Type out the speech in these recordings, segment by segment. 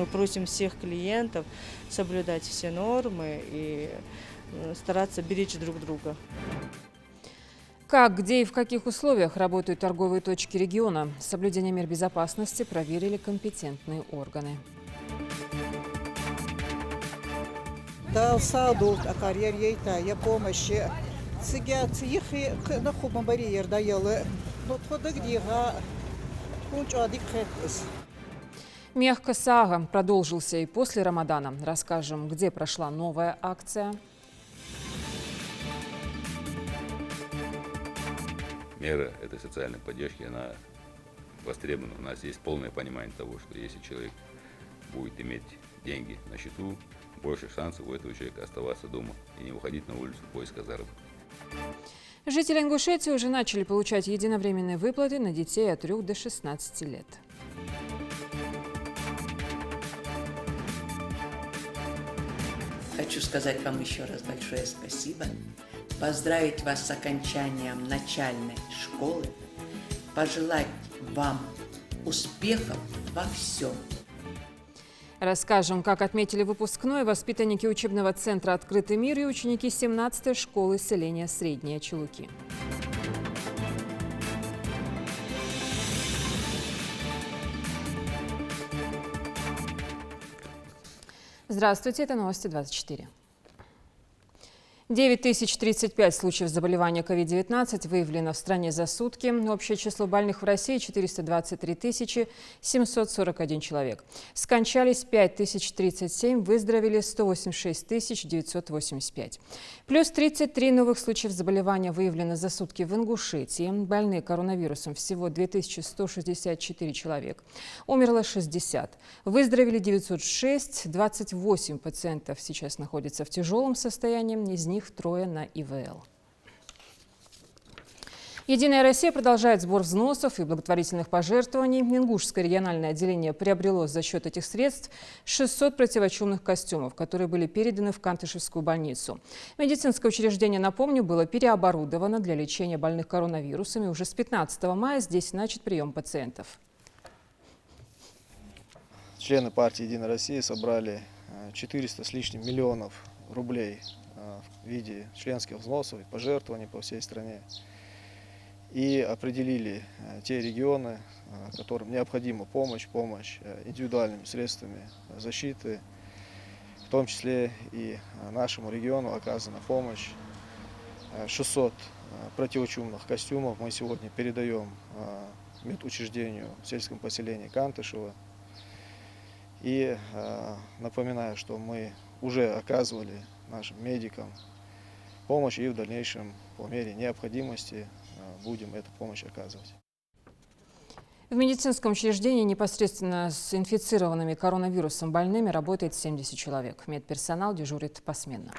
мы просим всех клиентов соблюдать все нормы и стараться беречь друг друга. Как, где и в каких условиях работают торговые точки региона? Соблюдение мер безопасности проверили компетентные органы. Да, саду, карьер ейта, я помощи. Цигяцихи, на хубом барьер даялы. Но туда где Мехко Сага продолжился и после Рамадана. Расскажем, где прошла новая акция. Мера этой социальной поддержки, она востребована. У нас есть полное понимание того, что если человек будет иметь деньги на счету, больше шансов у этого человека оставаться дома и не выходить на улицу в поисках заработка. Жители Ингушетии уже начали получать единовременные выплаты на детей от 3 до 16 лет. Хочу сказать вам еще раз большое спасибо, поздравить вас с окончанием начальной школы, пожелать вам успехов во всем. Расскажем, как отметили выпускной воспитанники учебного центра «Открытый мир» и ученики 17-й школы селения Средние Чулуки. Здравствуйте, это новости 24. 9035 случаев заболевания COVID-19 выявлено в стране за сутки. Общее число больных в России – 423 741 человек. Скончались 5037, выздоровели 186 985. Плюс 33 новых случаев заболевания выявлено за сутки в Ингушетии. Больные коронавирусом всего 2164 человек. Умерло 60. Выздоровели 906, 28 пациентов сейчас находятся в тяжелом состоянии, из них трое на ИВЛ. «Единая Россия» продолжает сбор взносов и благотворительных пожертвований. Ингушское региональное отделение приобрело за счет этих средств 600 противочумных костюмов, которые были переданы в Кантышевскую больницу. Медицинское учреждение, напомню, было переоборудовано для лечения больных коронавирусом, и уже с 15 мая здесь начат прием пациентов. Члены партии «Единая Россия» собрали 400 с лишним миллионов рублей в виде членских взносов и пожертвований по всей стране. И определили те регионы, которым необходима помощь индивидуальными средствами защиты. В том числе и нашему региону оказана помощь. 600 противочумных костюмов мы сегодня передаем медучреждению в сельском поселении Кантышево. И напоминаю, что мы уже оказывали нашим медикам помощь, и в дальнейшем по мере необходимости будем эту помощь оказывать. В медицинском учреждении непосредственно с инфицированными коронавирусом больными работает 70 человек. Медперсонал дежурит посменно.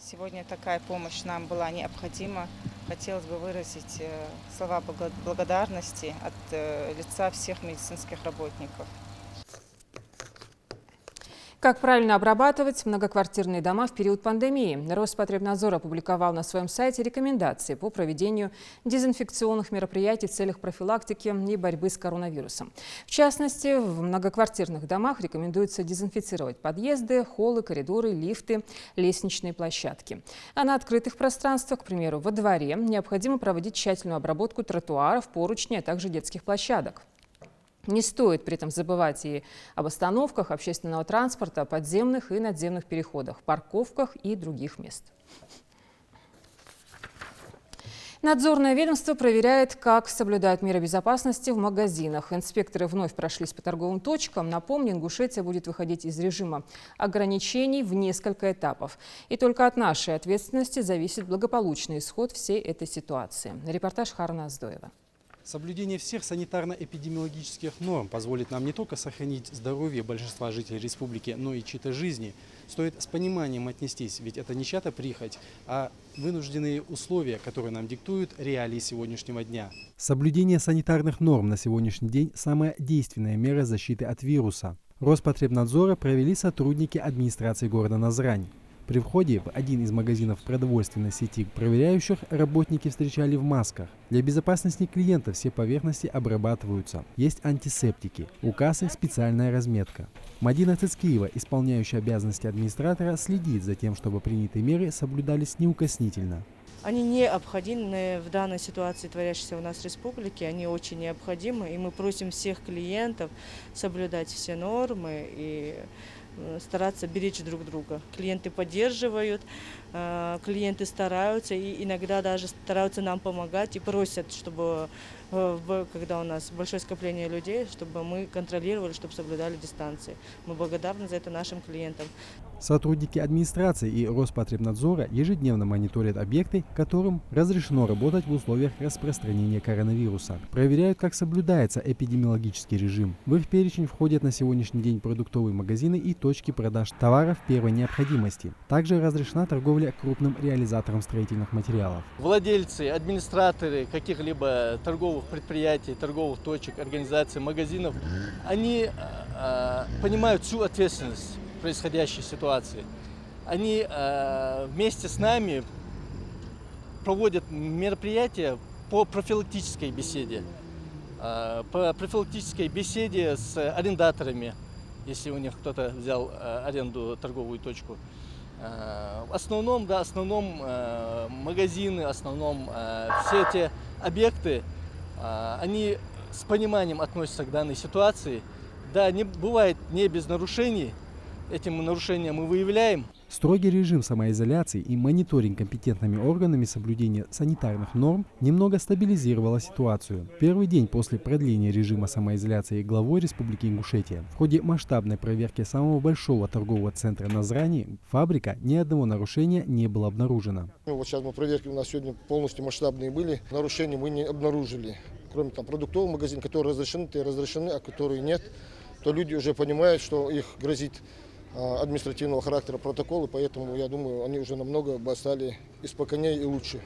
Сегодня такая помощь нам была необходима. Хотелось бы выразить слова благодарности от лица всех медицинских работников. Как правильно обрабатывать многоквартирные дома в период пандемии? Роспотребнадзор опубликовал на своем сайте рекомендации по проведению дезинфекционных мероприятий в целях профилактики и борьбы с коронавирусом. В частности, в многоквартирных домах рекомендуется дезинфицировать подъезды, холлы, коридоры, лифты, лестничные площадки. А на открытых пространствах, к примеру, во дворе, необходимо проводить тщательную обработку тротуаров, поручней, а также детских площадок. Не стоит при этом забывать и об остановках общественного транспорта, подземных и надземных переходах, парковках и других мест. Надзорное ведомство проверяет, как соблюдают меры безопасности в магазинах. Инспекторы вновь прошлись по торговым точкам. Напомню, Ингушетия будет выходить из режима ограничений в несколько этапов. И только от нашей ответственности зависит благополучный исход всей этой ситуации. Репортаж Харна Аздоева. Соблюдение всех санитарно-эпидемиологических норм позволит нам не только сохранить здоровье большинства жителей республики, но и чьи-то жизни. Стоит с пониманием отнестись, ведь это не чья-то прихоть, а вынужденные условия, которые нам диктуют реалии сегодняшнего дня. Соблюдение санитарных норм на сегодняшний день – самая действенная мера защиты от вируса. Роспотребнадзора провели сотрудники администрации города Назрань. При входе в один из магазинов продовольственной сети проверяющих работники встречали в масках. Для безопасности клиентов все поверхности обрабатываются. Есть антисептики. У кассы специальная разметка. Мадина Цицкиева, исполняющая обязанности администратора, следит за тем, чтобы принятые меры соблюдались неукоснительно. Они необходимы в данной ситуации, творящейся у нас в республике, они очень необходимы, и мы просим всех клиентов соблюдать все нормы и стараться беречь друг друга. Клиенты поддерживают, клиенты стараются и иногда даже стараются нам помогать и просят, чтобы, когда у нас большое скопление людей, чтобы мы контролировали, чтобы соблюдали дистанции. Мы благодарны за это нашим клиентам. Сотрудники администрации и Роспотребнадзора ежедневно мониторят объекты, которым разрешено работать в условиях распространения коронавируса. Проверяют, как соблюдается эпидемиологический режим. В их перечень входят на сегодняшний день продуктовые магазины и точки продаж товаров первой необходимости. Также разрешена торговля крупным реализатором строительных материалов. Владельцы, администраторы каких-либо торговых предприятий, торговых точек, организаций, магазинов, они понимают всю ответственность происходящей ситуации. Они вместе с нами проводят мероприятия по профилактической беседе. По профилактической беседе с арендаторами, если у них кто-то взял аренду торговую точку. В основном, магазины, все эти объекты, они с пониманием относятся к данной ситуации. Да, не бывает не без нарушений. Этим нарушением мы выявляем. Строгий режим самоизоляции и мониторинг компетентными органами соблюдения санитарных норм немного стабилизировала ситуацию. Первый день после продления режима самоизоляции главой Республики Ингушетия в ходе масштабной проверки самого большого торгового центра Назрани фабрика ни одного нарушения не было обнаружено. Вот сейчас проверки у нас сегодня полностью масштабные были. Нарушений мы не обнаружили. Кроме продуктовых магазинов, которые разрешены, а которые нет, то люди уже понимают, что их грозит административного характера протоколы, поэтому, я думаю, они уже намного стали и спокойнее, и лучше.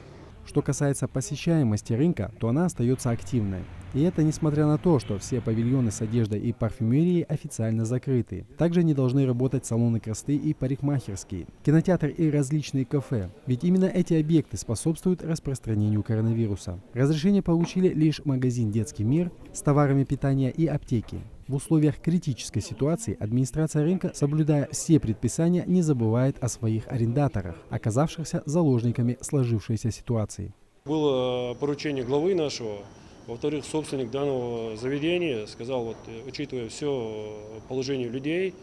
Что касается посещаемости рынка, то она остается активной. И это несмотря на то, что все павильоны с одеждой и парфюмерией официально закрыты. Также не должны работать салоны красоты и парикмахерские, кинотеатры и различные кафе. Ведь именно эти объекты способствуют распространению коронавируса. Разрешение получили лишь магазин «Детский мир» с товарами питания и аптеки. В условиях критической ситуации администрация рынка, соблюдая все предписания, не забывает о своих арендаторах, оказавшихся заложниками сложившейся ситуации. Было поручение главы нашего. Во-вторых, собственник данного заведения сказал, учитывая все положение людей,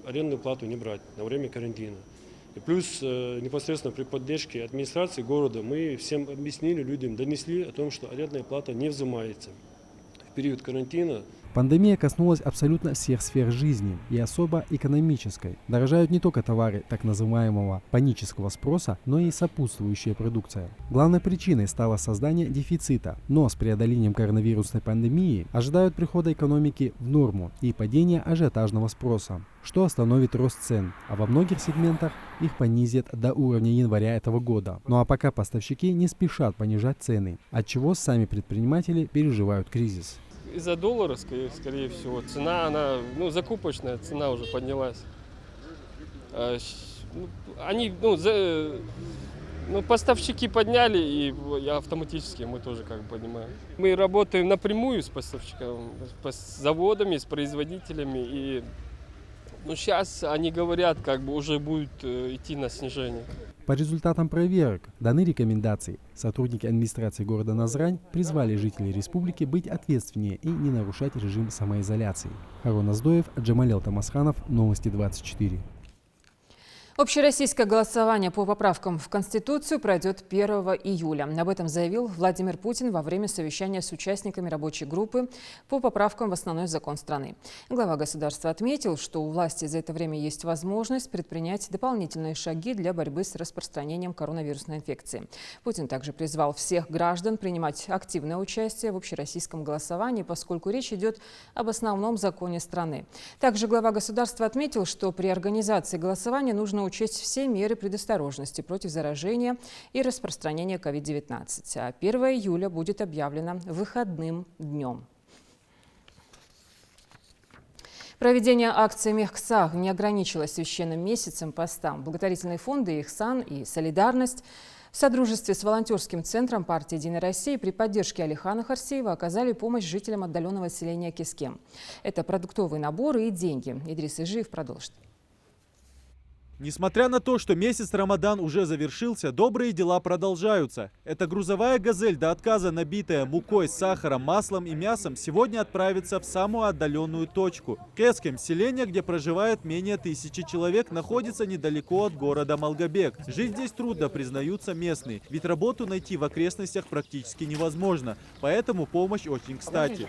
арендную плату не брать на время карантина. И плюс непосредственно при поддержке администрации города мы всем объяснили, людям донесли о том, что арендная плата не взимается в период карантина. Пандемия коснулась абсолютно всех сфер жизни и особо экономической. Дорожают не только товары так называемого панического спроса, но и сопутствующая продукция. Главной причиной стало создание дефицита, но с преодолением коронавирусной пандемии ожидают прихода экономики в норму и падения ажиотажного спроса, что остановит рост цен, а во многих сегментах их понизит до уровня января этого года. Ну а пока поставщики не спешат понижать цены, отчего сами предприниматели переживают кризис. Из-за доллара, скорее всего, цена, закупочная цена уже поднялась. Поставщики подняли, и автоматически мы тоже понимаем. Мы работаем напрямую с поставщиками, с заводами, с производителями, и сейчас они говорят, уже будет идти на снижение. По результатам проверок даны рекомендации. Сотрудники администрации города Назрань призвали жителей республики быть ответственнее и не нарушать режим самоизоляции. Харон Аздоев, Джамалел Тамасханов, Новости 24. Общероссийское голосование по поправкам в Конституцию пройдет 1 июля. Об этом заявил Владимир Путин во время совещания с участниками рабочей группы по поправкам в основной закон страны. Глава государства отметил, что у власти за это время есть возможность предпринять дополнительные шаги для борьбы с распространением коронавирусной инфекции. Путин также призвал всех граждан принимать активное участие в общероссийском голосовании, поскольку речь идет об основном законе страны. Также глава государства отметил, что при организации голосования нужно учесть все меры предосторожности против заражения и распространения COVID-19. А 1 июля будет объявлено выходным днем. Проведение акции «Мехксах» не ограничилось священным месяцем поста. Благотворительные фонды «Ихсан» и «Солидарность» в содружестве с волонтерским центром партии «Единая Россия» при поддержке Алихана Харсиева оказали помощь жителям отдаленного селения Кескем. Это продуктовые наборы и деньги. Идрис Ижиев продолжит. Несмотря на то, что месяц Рамадан уже завершился, добрые дела продолжаются. Эта грузовая «Газель» до отказа, набитая мукой, сахаром, маслом и мясом, сегодня отправится в самую отдаленную точку. Кескем, селение, где проживает менее 1000 человек, находится недалеко от города Малгобек. Жить здесь трудно, признаются местные, ведь работу найти в окрестностях практически невозможно. Поэтому помощь очень кстати.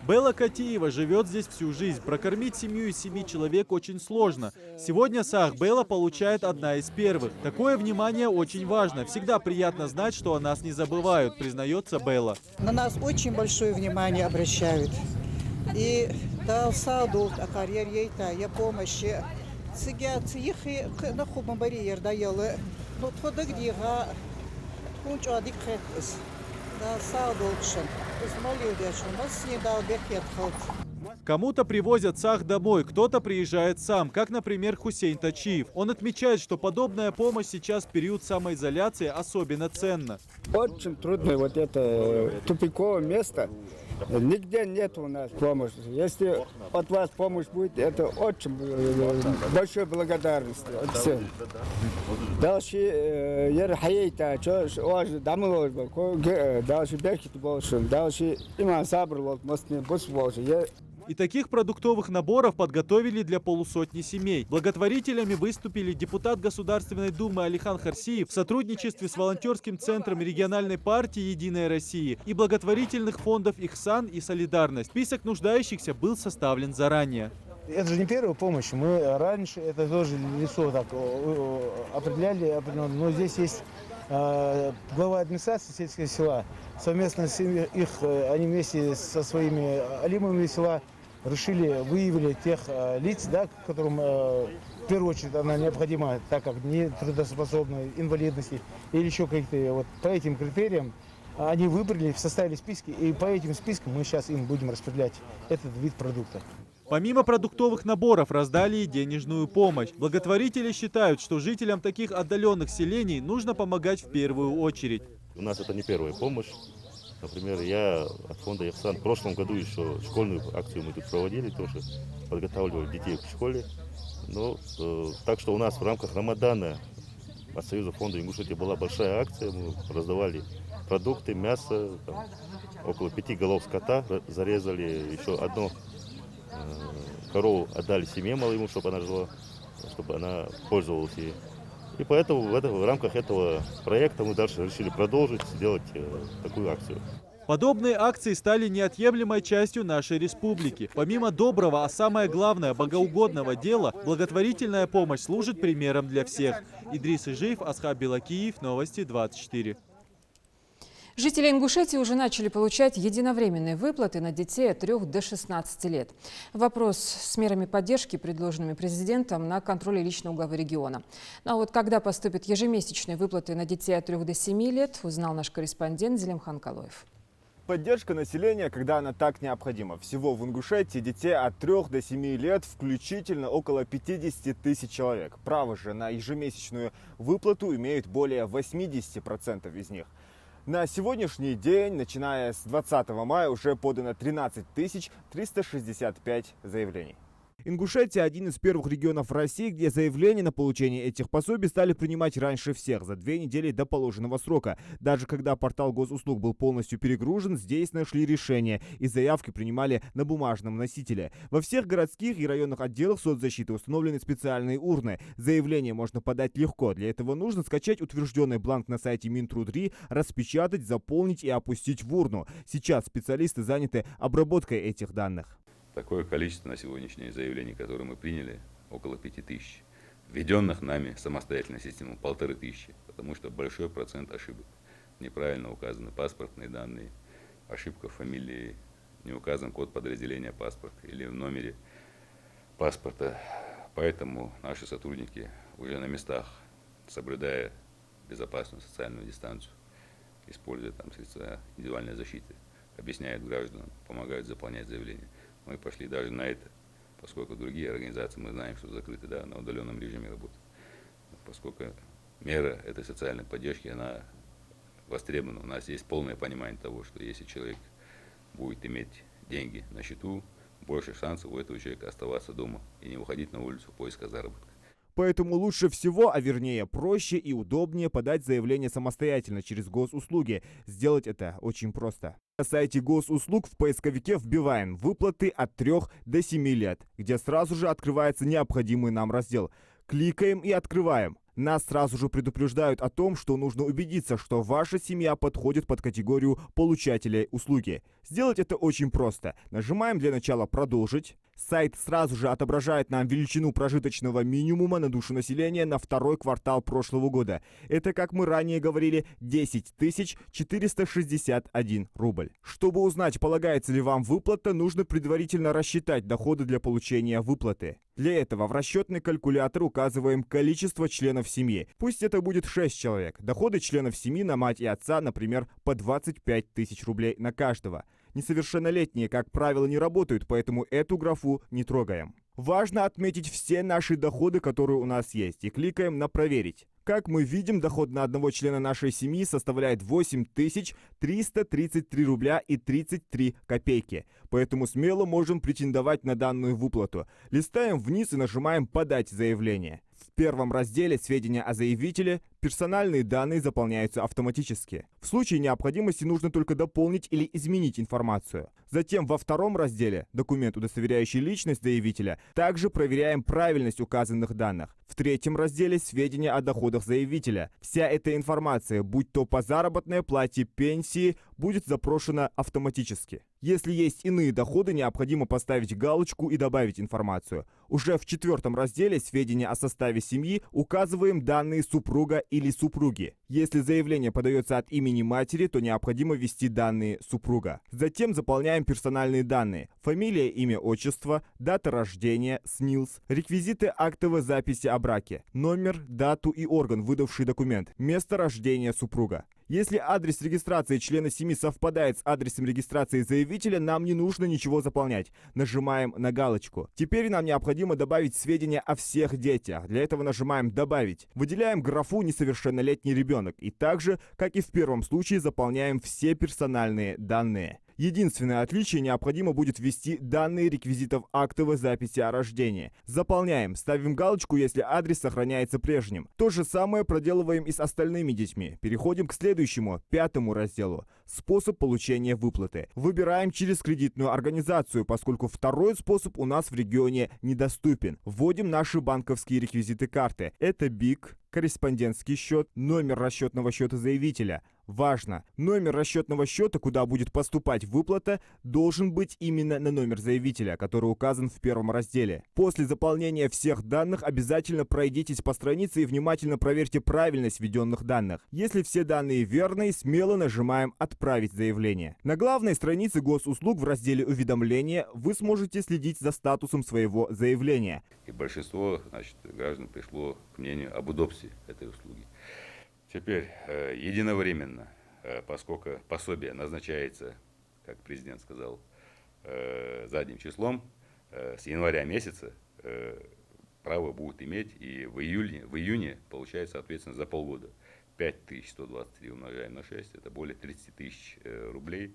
Белла Катиева живет здесь всю жизнь. Прокормить семью из 7 человек очень сложно. Сегодня Сах Белла получает одна из первых. Такое внимание очень важно. Всегда приятно знать, что о нас не забывают, признается Белла. На нас очень большое внимание обращают. И да, в саду, карьере, я помощи. Цыгя, цыихи, на хубом барьер даёлы. Но туда где га, тунчу адикхетс. Да, саду лучше. Кому-то привозят сах домой, кто-то приезжает сам, как, например, Хусейн Тачиев. Он отмечает, что подобная помощь сейчас в период самоизоляции особенно ценна. Очень трудно вот это тупиковое место. Нигде нет у нас помощи. Если от вас помощь будет, это очень большая благодарность от всех. Дальше я хаейта, что дамыл, дальше бехит больше, дальше иман сабр вот, может не больше. И таких продуктовых наборов подготовили для полусотни семей. Благотворителями выступили депутат Государственной Думы Алихан Харсиев в сотрудничестве с волонтерским центром региональной партии «Единая Россия» и благотворительных фондов «Ихсан» и «Солидарность». Список нуждающихся был составлен заранее. Это же не первая помощь. Мы раньше это тоже лицо так определяли, но здесь есть глава администрации сельского села. Совместно с их, они вместе со своими алимами села решили, выявили тех лиц, да, которым в первую очередь она необходима, так как не трудоспособны, инвалидности или еще какие-то. Вот по этим критериям они выбрали, составили списки, и по этим спискам мы сейчас им будем распределять этот вид продукта. Помимо продуктовых наборов раздали и денежную помощь. Благотворители считают, что жителям таких отдаленных селений нужно помогать в первую очередь. У нас это не первая помощь. Например, я от фонда «Ихсан» в прошлом году еще школьную акцию мы тут проводили, тоже подготавливали детей к школе. Но, так что у нас в рамках Рамадана от Союза фонда Ингушетии была большая акция. Мы раздавали продукты, мясо, там, около 5 голов скота зарезали, еще одну корову отдали семье малому, чтобы она жила, чтобы она пользовалась ей. И поэтому в рамках этого проекта мы дальше решили продолжить сделать такую акцию. Подобные акции стали неотъемлемой частью нашей республики. Помимо доброго, а самое главное, богоугодного дела, благотворительная помощь служит примером для всех. Идрис Ижиев, Асхаб Белакиев, Новости 24. Жители Ингушетии уже начали получать единовременные выплаты на детей от 3 до 16 лет. Вопрос с мерами поддержки, предложенными президентом, на контроле личного главы региона. А вот когда поступят ежемесячные выплаты на детей от 3 до 7 лет, узнал наш корреспондент Зелимхан Калоев. Поддержка населения, когда она так необходима. Всего в Ингушетии детей от 3 до 7 лет включительно около 50 тысяч человек. Право же на ежемесячную выплату имеют более 80% из них. На сегодняшний день, начиная с 20 мая, уже подано 13 365 заявлений. Ингушетия – один из первых регионов России, где заявления на получение этих пособий стали принимать раньше всех, за 2 недели до положенного срока. Даже когда портал госуслуг был полностью перегружен, здесь нашли решение, и заявки принимали на бумажном носителе. Во всех городских и районных отделах соцзащиты установлены специальные урны. Заявление можно подать легко. Для этого нужно скачать утвержденный бланк на сайте Минтруд.ри, распечатать, заполнить и опустить в урну. Сейчас специалисты заняты обработкой этих данных. Такое количество на сегодняшнее заявление, которое мы приняли, около 5000. Введенных нами самостоятельной системой 1500, потому что большой процент ошибок. Неправильно указаны паспортные данные, ошибка в фамилии, не указан код подразделения паспорта или в номере паспорта. Поэтому наши сотрудники уже на местах, соблюдая безопасную социальную дистанцию, используя там средства индивидуальной защиты, объясняют гражданам, помогают заполнять заявления. Мы пошли даже на это, поскольку другие организации, мы знаем, что закрыты, да, на удаленном режиме работают. Поскольку мера этой социальной поддержки, она востребована. У нас есть полное понимание того, что если человек будет иметь деньги на счету, больше шансов у этого человека оставаться дома и не выходить на улицу в поисках заработка. Поэтому лучше всего, а вернее проще и удобнее подать заявление самостоятельно через госуслуги. Сделать это очень просто. На сайте госуслуг в поисковике вбиваем «Выплаты от 3 до 7 лет», где сразу же открывается необходимый нам раздел. Кликаем и открываем. Нас сразу же предупреждают о том, что нужно убедиться, что ваша семья подходит под категорию получателей услуги. Сделать это очень просто. Нажимаем для начала «Продолжить». Сайт сразу же отображает нам величину прожиточного минимума на душу населения на второй квартал прошлого года. Это, как мы ранее говорили, 10 461 рубль. Чтобы узнать, полагается ли вам выплата, нужно предварительно рассчитать доходы для получения выплаты. Для этого в расчетный калькулятор указываем количество членов семьи. Пусть это будет 6 человек. Доходы членов семьи на мать и отца, например, по 25 тысяч рублей на каждого. Несовершеннолетние, как правило, не работают, поэтому эту графу не трогаем. Важно отметить все наши доходы, которые у нас есть, и кликаем на «Проверить». Как мы видим, доход на одного члена нашей семьи составляет 8333 рубля и 33 копейки. Поэтому смело можем претендовать на данную выплату. Листаем вниз и нажимаем «Подать заявление». В первом разделе «Сведения о заявителе» персональные данные заполняются автоматически. В случае необходимости нужно только дополнить или изменить информацию. Затем во втором разделе «Документ, удостоверяющий личность заявителя» также проверяем правильность указанных данных. В третьем разделе «Сведения о доходах заявителя». Вся эта информация, будь то по заработной плате, пенсии, будет запрошена автоматически. Если есть иные доходы, необходимо поставить галочку и добавить информацию. Уже в четвертом разделе «Сведения о составе семьи» указываем данные супруга или супруги. Если заявление подается от имени матери, то необходимо ввести данные супруга. Затем заполняем персональные данные: фамилия, имя, отчество, дата рождения, СНИЛС, реквизиты актовой записи о браке, номер, дату и орган, выдавший документ, место рождения супруга. Если адрес регистрации члена семьи совпадает с адресом регистрации заявителя, нам не нужно ничего заполнять. Нажимаем на галочку. Теперь нам необходимо добавить сведения о всех детях. Для этого нажимаем «Добавить». Выделяем графу «Несовершеннолетний ребенок» и также, как и в первом случае, заполняем все персональные данные. Единственное отличие: необходимо будет ввести данные реквизитов актовой записи о рождении. Заполняем, ставим галочку, если адрес сохраняется прежним. То же самое проделываем и с остальными детьми. Переходим к следующему, пятому разделу. Способ получения выплаты. Выбираем через кредитную организацию, поскольку второй способ у нас в регионе недоступен. Вводим наши банковские реквизиты карты. Это БИК, корреспондентский счет, номер расчетного счета заявителя. Важно! Номер расчетного счета, куда будет поступать выплата, должен быть именно на номер заявителя, который указан в первом разделе. После заполнения всех данных обязательно пройдитесь по странице и внимательно проверьте правильность введенных данных. Если все данные верные, смело нажимаем «Отправить заявление». На главной странице госуслуг в разделе «Уведомления» вы сможете следить за статусом своего заявления. И большинство, граждан пришло к мнению об удобстве этой услуги. Теперь единовременно, поскольку пособие назначается, как президент сказал, задним числом, с января месяца право будут иметь и в июне получается, соответственно, за полгода. 5123 умножаем на 6, это более 30 тысяч рублей.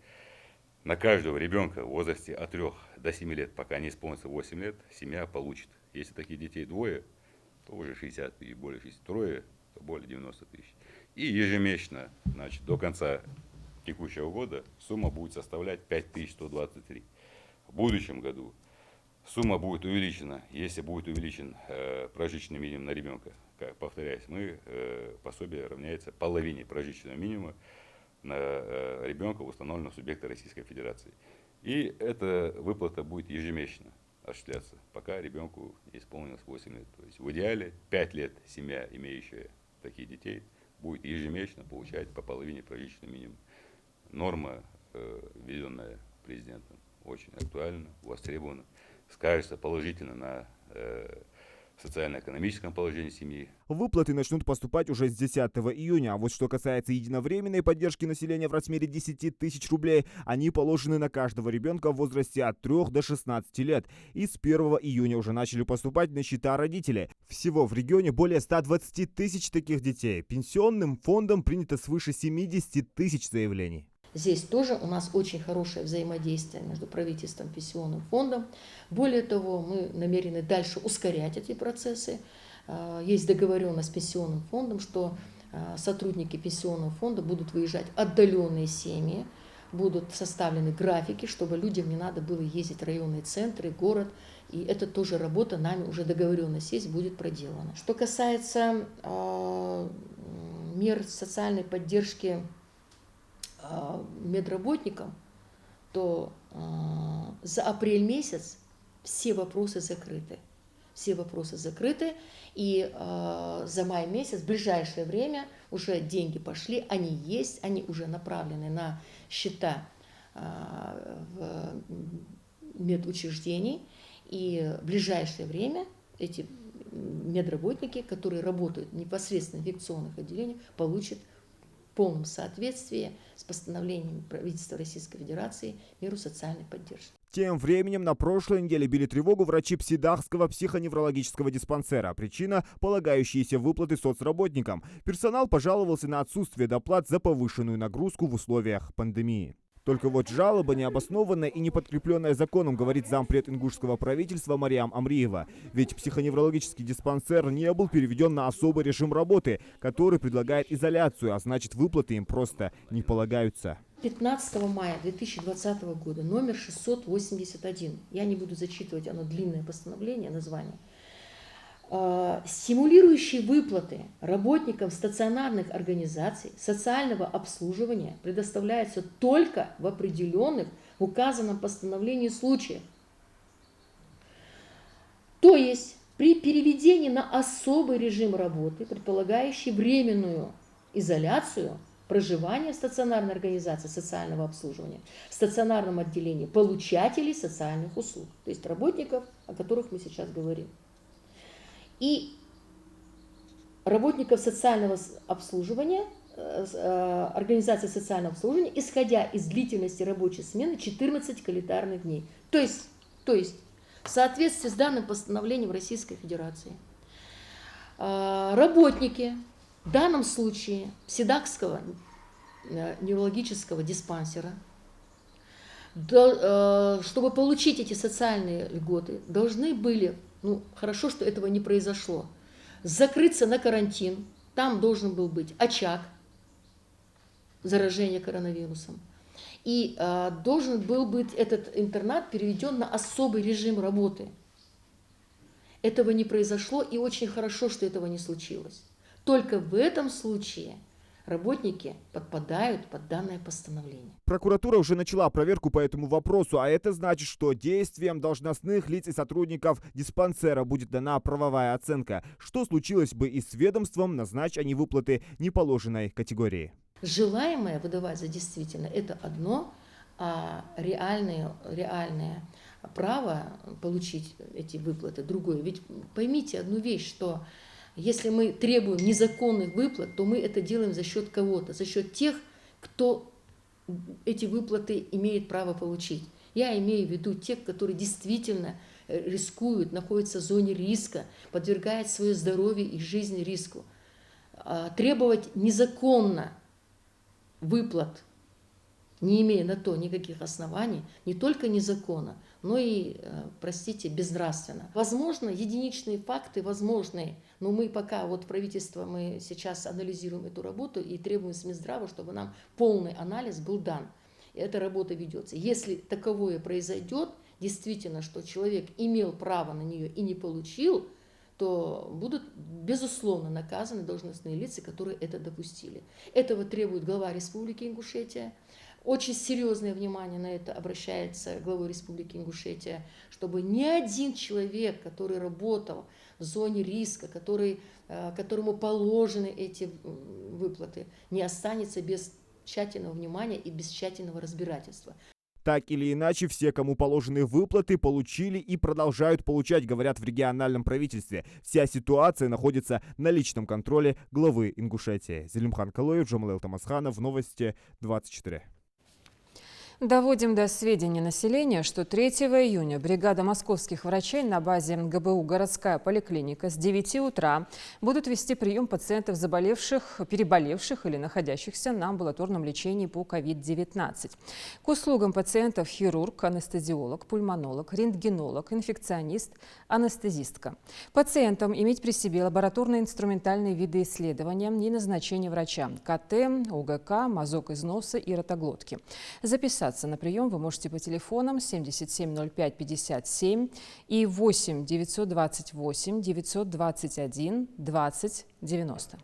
На каждого ребенка в возрасте от 3 до 7 лет, пока не исполнится 8 лет, семья получит. Если таких детей двое, то уже 60 тысяч, более 63, то более 90 тысяч. И ежемесячно, до конца текущего года сумма будет составлять 5123. В будущем году сумма будет увеличена, если будет увеличен прожиточный минимум на ребенка. Повторяюсь, пособие равняется половине прожиточного минимума на ребенка, установленного субъекта Российской Федерации. И эта выплата будет ежемесячно осуществляться, пока ребенку не исполнилось 8 лет. То есть в идеале 5 лет семья, имеющая таких детей, будет ежемесячно получать по половине прожиточного минимума. Норма, введенная президентом, очень актуальна, востребована, скажется положительно на социально-экономическом положении семьи. Выплаты начнут поступать уже с 10 июня. А вот что касается единовременной поддержки населения в размере 10 тысяч рублей, они положены на каждого ребенка в возрасте от 3 до 16 лет. И с 1 июня уже начали поступать на счета родителей. Всего в регионе более 120 тысяч таких детей. Пенсионным фондом принято свыше 70 тысяч заявлений. Здесь тоже у нас очень хорошее взаимодействие между правительством и пенсионным фондом. Более того, мы намерены дальше ускорять эти процессы. Есть договоренность с пенсионным фондом, что сотрудники пенсионного фонда будут выезжать в отдаленные семьи, будут составлены графики, чтобы людям не надо было ездить в районные центры, город. И это тоже работа, нами уже договоренность есть, будет проделана. Что касается мер социальной поддержки медработникам, то за апрель месяц все вопросы закрыты. Все вопросы закрыты, и за май месяц, в ближайшее время, уже деньги пошли, они есть, они уже направлены на счета в медучреждений, и в ближайшее время эти медработники, которые работают непосредственно в инфекционных отделениях, получат в полном соответствии с постановлением правительства Российской Федерации меру социальной поддержки. Тем временем на прошлой неделе били тревогу врачи Псидахского психоневрологического диспансера. Причина – полагающиеся выплаты соцработникам. Персонал пожаловался на отсутствие доплат за повышенную нагрузку в условиях пандемии. Только вот жалоба необоснованная и не подкрепленная законом, говорит зампред ингушского правительства Мариам Амриева. Ведь психоневрологический диспансер не был переведен на особый режим работы, который предлагает изоляцию, а значит выплаты им просто не полагаются. 15 мая 2020 года номер 681, я не буду зачитывать, оно длинное постановление, название, стимулирующие выплаты работникам стационарных организаций социального обслуживания предоставляются только в определенных в указанном постановлении случаях. То есть при переведении на особый режим работы, предполагающий временную изоляцию, проживание в стационарной организации социального обслуживания, в стационарном отделении получателей социальных услуг, то есть работников, о которых мы сейчас говорим. И работников социального обслуживания, организации социального обслуживания, исходя из длительности рабочей смены 14 календарных дней. То есть в соответствии с данным постановлением Российской Федерации, работники в данном случае Псидахского неврологического диспансера, чтобы получить эти социальные льготы, должны были, хорошо, что этого не произошло, закрыться на карантин, там должен был быть очаг заражения коронавирусом, и должен был быть этот интернат переведен на особый режим работы. Этого не произошло, и очень хорошо, что этого не случилось. Только в этом случае работники подпадают под данное постановление. Прокуратура уже начала проверку по этому вопросу, а это значит, что действиям должностных лиц и сотрудников диспансера будет дана правовая оценка. Что случилось бы и с ведомством, назначь они выплаты неположенной категории. Желаемое выдавать за действительно это одно, а реальное право получить эти выплаты другое. Ведь поймите одну вещь, что если мы требуем незаконных выплат, то мы это делаем за счет кого-то, за счет тех, кто эти выплаты имеет право получить. Я имею в виду тех, которые действительно рискуют, находятся в зоне риска, подвергают свое здоровье и жизнь риску. Требовать незаконно выплат, не имея на то никаких оснований, не только незаконно, но и, простите, безнравственно. Возможно, единичные факты возможны, но мы пока, правительство, мы сейчас анализируем эту работу и требуем с Минздрава, чтобы нам полный анализ был дан. И эта работа ведется. Если таковое произойдет, действительно, что человек имел право на нее и не получил, то будут, безусловно, наказаны должностные лица, которые это допустили. Этого требует глава Республики Ингушетия. Очень серьезное внимание на это обращается главой Республики Ингушетия, чтобы ни один человек, который работал в зоне риска, которому положены эти выплаты, не останется без тщательного внимания и без тщательного разбирательства. Так или иначе, все, кому положены выплаты, получили и продолжают получать, говорят в региональном правительстве. Вся ситуация находится на личном контроле главы Ингушетии. Зелимхан Калоев, Джамалел Тамасханов, Новости 24. Доводим до сведения населения, что 3 июня бригада московских врачей на базе ГБУ «Городская поликлиника» с 9 утра будут вести прием пациентов, заболевших, переболевших или находящихся на амбулаторном лечении по COVID-19. К услугам пациентов хирург, анестезиолог, пульмонолог, рентгенолог, инфекционист, анестезистка. Пациентам иметь при себе лабораторно-инструментальные виды исследования и назначения врача – КТ, ОГК, мазок из носа и ротоглотки. Записаться на прием вы можете по телефонам 7705 57 и 8 928 921 20 90.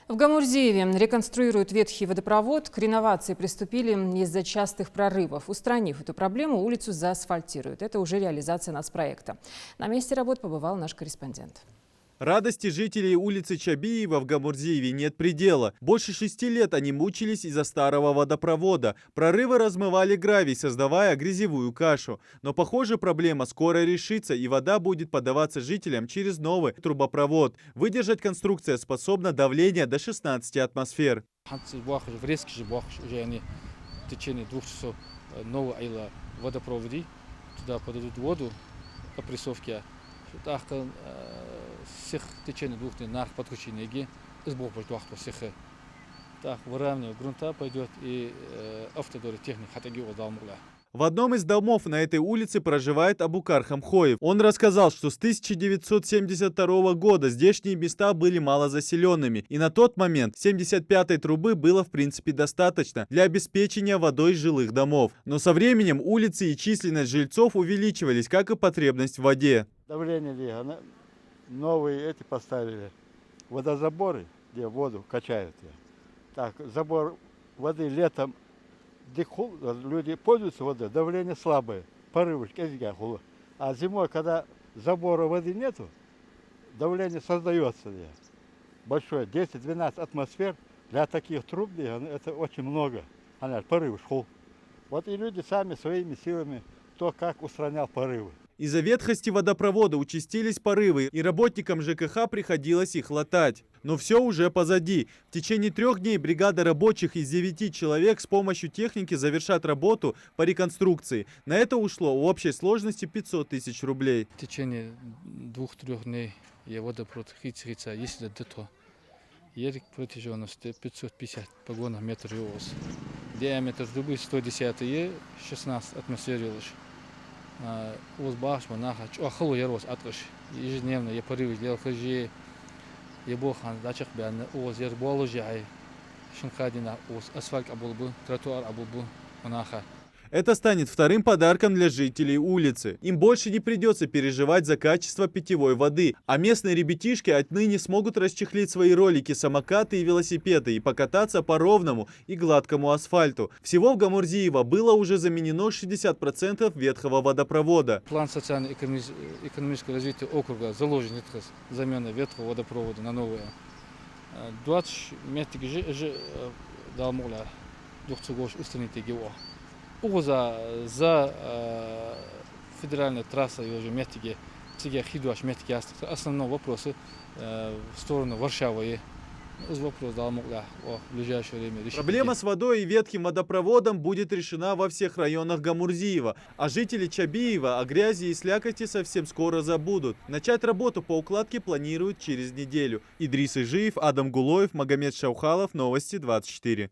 В Гамурзиеве реконструируют ветхий водопровод. К реновации приступили из-за частых прорывов. Устранив эту проблему, улицу заасфальтируют. Это уже реализация нацпроекта. На месте работ побывал наш корреспондент. Радости жителей улицы Чабиева в Гамурзиеве нет предела. Больше 6 лет они мучились из-за старого водопровода. Прорывы размывали гравий, создавая грязевую кашу. Но, похоже, проблема скоро решится, и вода будет подаваться жителям через новый трубопровод. Выдержать конструкция способна давление до 16 атмосфер. В резкий уже в течение 2 часов нового водопровода. Туда подадут воду по прессовке. Всех в течение 2 дней на подключение сбор всех так выравнивание грунта пойдет и автодоры техник хатаги удалмула. В одном из домов на этой улице проживает Абукар Хамхоев. Он рассказал, что с 1972 года здешние места были малозаселенными, и на тот момент 75-й трубы было в принципе достаточно для обеспечения водой жилых домов. Но со временем улицы и численность жильцов увеличивались, как и потребность в воде. Давление новые эти поставили, водозаборы, где воду качают. Так, забор воды летом, люди пользуются водой, давление слабое, порывы, а зимой, когда забора воды нету, давление создается большое, 10-12 атмосфер. Для таких труб это очень много, порывы шел. Вот и люди сами своими силами то, как устранял порывы. Из-за ветхости водопровода участились порывы, и работникам ЖКХ приходилось их латать. Но все уже позади. В течение 3 дней бригада рабочих из 9 человек с помощью техники завершат работу по реконструкции. На это ушло в общей сложности 500 тысяч рублей. В течение 2-3 дней водопровод хица, если до того. Ерик протяженности 550 погонов метров. Диаметр трубы 110 и 16 атмосфер. Ежедневно я порывы делал хожи, я бохан дачах бян, озер боложай, шинкадина, асфальт абулбу, тротуар абулбу, монаха. Это станет вторым подарком для жителей улицы. Им больше не придется переживать за качество питьевой воды, а местные ребятишки отныне смогут расчехлить свои ролики, самокаты и велосипеды и покататься по ровному и гладкому асфальту. Всего в Гамурзиево было уже заменено 60% ветхого водопровода. План социально-экономического развития округа заложен замена ветхого водопровода на новое. 20 метров далмула, 2 гош устранить его. За федеральной трассой уже метки, метки основные вопросы в сторону Варшавы. Вопрос в ближайшее время решить. Проблема с водой и ветхим водопроводом будет решена во всех районах Гамурзиева. А жители Чабиева о грязи и слякоти совсем скоро забудут. Начать работу по укладке планируют через неделю. Идрис Ижиев, Адам Гулоев, Магомед Шаухалов, Новости 24.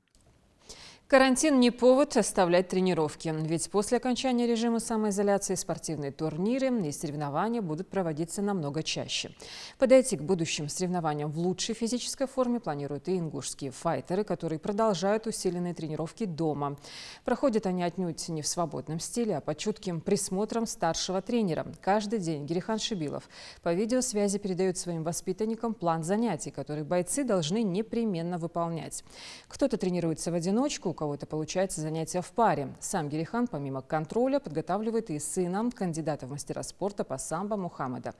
Карантин не повод оставлять тренировки, ведь после окончания режима самоизоляции спортивные турниры и соревнования будут проводиться намного чаще. Подойти к будущим соревнованиям в лучшей физической форме планируют и ингушские файтеры, которые продолжают усиленные тренировки дома. Проходят они отнюдь не в свободном стиле, а под чутким присмотром старшего тренера. Каждый день Гирихан Шибилов по видеосвязи передает своим воспитанникам план занятий, который бойцы должны непременно выполнять. Кто-то тренируется в одиночку, у кого-то получается занятия в паре. Сам Гирихан, помимо контроля, подготавливает и сына кандидата в мастера спорта по самбо Мухаммада.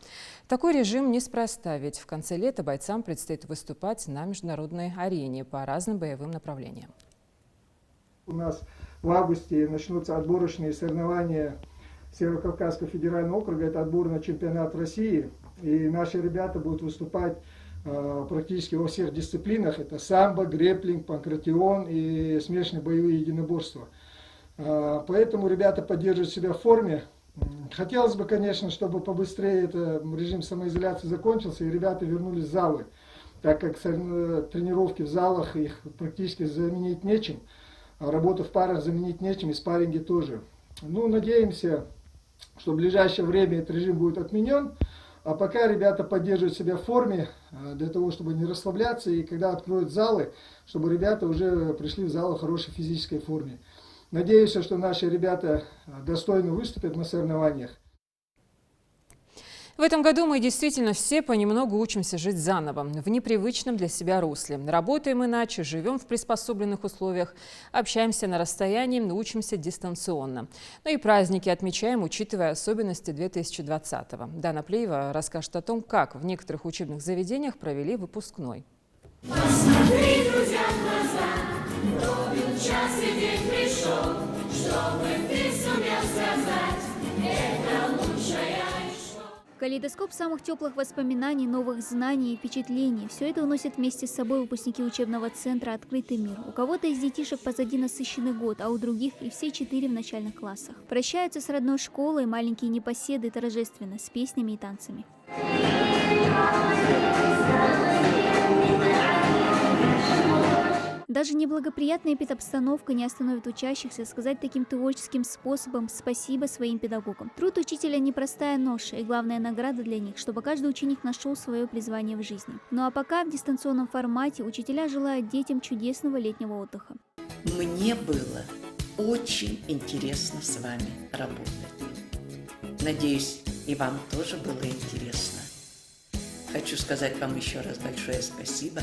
Такой режим неспроста, ведь в конце лета бойцам предстоит выступать на международной арене по разным боевым направлениям. У нас в августе начнутся отборочные соревнования Северо-Кавказского федерального округа. Это отбор на чемпионат России. И наши ребята будут выступать практически во всех дисциплинах. Это самбо, грэпплинг, панкратион и смешанные боевые единоборства. Поэтому ребята поддерживают себя в форме. Хотелось бы, конечно, чтобы побыстрее режим самоизоляции закончился и ребята вернулись в залы, так как тренировки в залах их практически заменить нечем, а работу в парах заменить нечем и спарринги тоже. Ну, надеемся, что в ближайшее время этот режим будет отменен, а пока ребята поддерживают себя в форме, для того, чтобы не расслабляться, и когда откроют залы, чтобы ребята уже пришли в зал в хорошей физической форме. Надеюсь, что наши ребята достойно выступят на соревнованиях. В этом году мы действительно все понемногу учимся жить заново, в непривычном для себя русле. Работаем иначе, живем в приспособленных условиях, общаемся на расстоянии, учимся дистанционно. Ну и праздники отмечаем, учитывая особенности 2020-го. Дана Плеева расскажет о том, как в некоторых учебных заведениях провели выпускной. Посмотри, друзья, в глаза, ровен час и день пришел, чтобы ты сумел сказать, это лучшая. Калейдоскоп самых теплых воспоминаний, новых знаний и впечатлений. Все это уносят вместе с собой выпускники учебного центра «Открытый мир». У кого-то из детишек позади насыщенный год, а у других и все 4 в начальных классах. Прощаются с родной школой маленькие непоседы торжественно, с песнями и танцами. Даже неблагоприятная эпидобстановка не остановит учащихся сказать таким творческим способом спасибо своим педагогам. Труд учителя – непростая ноша и главная награда для них, чтобы каждый ученик нашел свое призвание в жизни. Ну а пока в дистанционном формате учителя желают детям чудесного летнего отдыха. Мне было очень интересно с вами работать. Надеюсь, и вам тоже было интересно. Хочу сказать вам еще раз большое спасибо.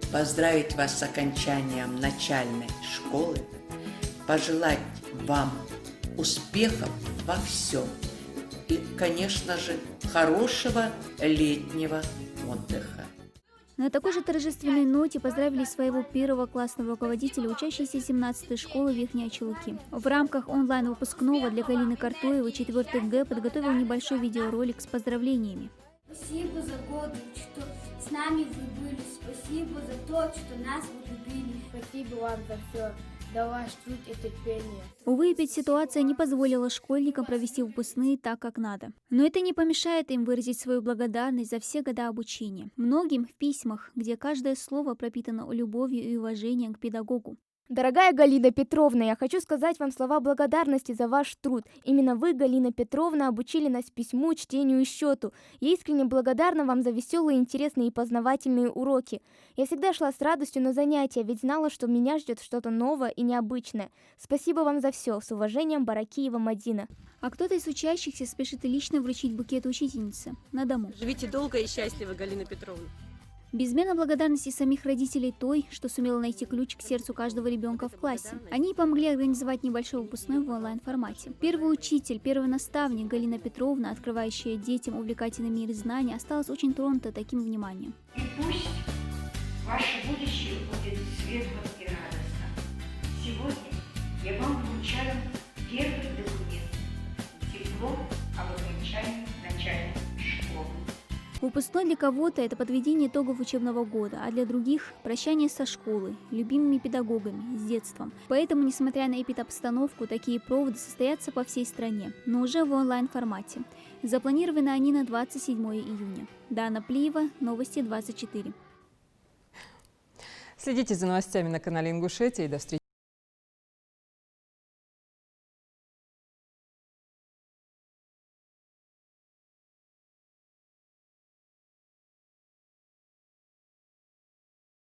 Поздравить вас с окончанием начальной школы, пожелать вам успехов во всем и, конечно же, хорошего летнего отдыха. На такой же торжественной ноте поздравили своего первого классного руководителя учащиеся 17-й школы Верхней Очелуки. В рамках онлайн-выпускного для Галины Картоевой 4 Г подготовил небольшой видеоролик с поздравлениями. Спасибо за годы, что с нами вы были. Спасибо за то, что нас вы любили. Спасибо вам за все. Да ваш труд и терпение. Увы, ситуация не позволила школьникам провести выпускные так, как надо. Но это не помешает им выразить свою благодарность за все годы обучения. Многим в письмах, где каждое слово пропитано любовью и уважением к педагогу. Дорогая Галина Петровна, я хочу сказать вам слова благодарности за ваш труд. Именно вы, Галина Петровна, обучили нас письму, чтению и счету. Я искренне благодарна вам за веселые, интересные и познавательные уроки. Я всегда шла с радостью на занятия, ведь знала, что меня ждет что-то новое и необычное. Спасибо вам за все. С уважением, Баракиева Мадина. А кто-то из учащихся спешит лично вручить букет учительнице на дому. Живите долго и счастливо, Галина Петровна. Безмерно благодарности самих родителей той, что сумела найти ключ к сердцу каждого ребенка в классе. Они помогли организовать небольшой выпускной в онлайн-формате. Первый учитель, первый наставник Галина Петровна, открывающая детям увлекательный мир знаний, осталась очень тронута таким вниманием. И пусть ваше будущее будет светлым и радостным. Сегодня я вам вручаю первый документ – диплом об окончании начальной школы. Выпускной для кого-то – это подведение итогов учебного года, а для других – прощание со школой, любимыми педагогами, с детством. Поэтому, несмотря на эпидобстановку, такие проводы состоятся по всей стране, но уже в онлайн-формате. Запланированы они на 27 июня. Дана Плиева, Новости 24. Следите за новостями на канале Ингушетии. До встречи.